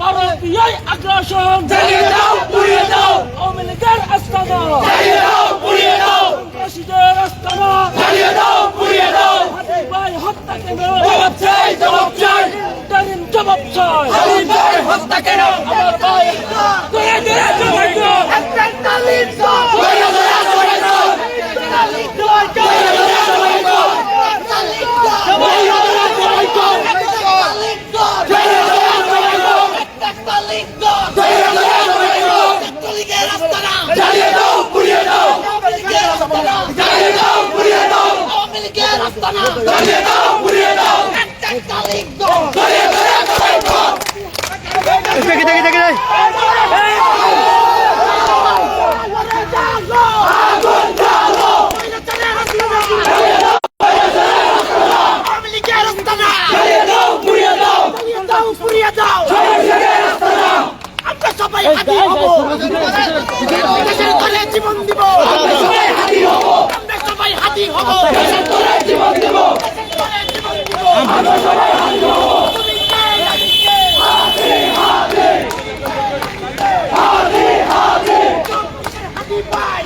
ভারতীয় আগ্রাসন আওয়ামী লীগের আস্তানা সন্ত্রাসীদের আস্তানা হাদি ভাই হত্যা কেন জবাব চাই হত্যা কেন আমার ভাই আমরা সবাই হাতি হব, দেশের তরে জীবন দিব, আমরা সবাই হাতি হব, দেশের তরে জীবন দিব, আমরা সবাই হাতি হব। হাতি ভাই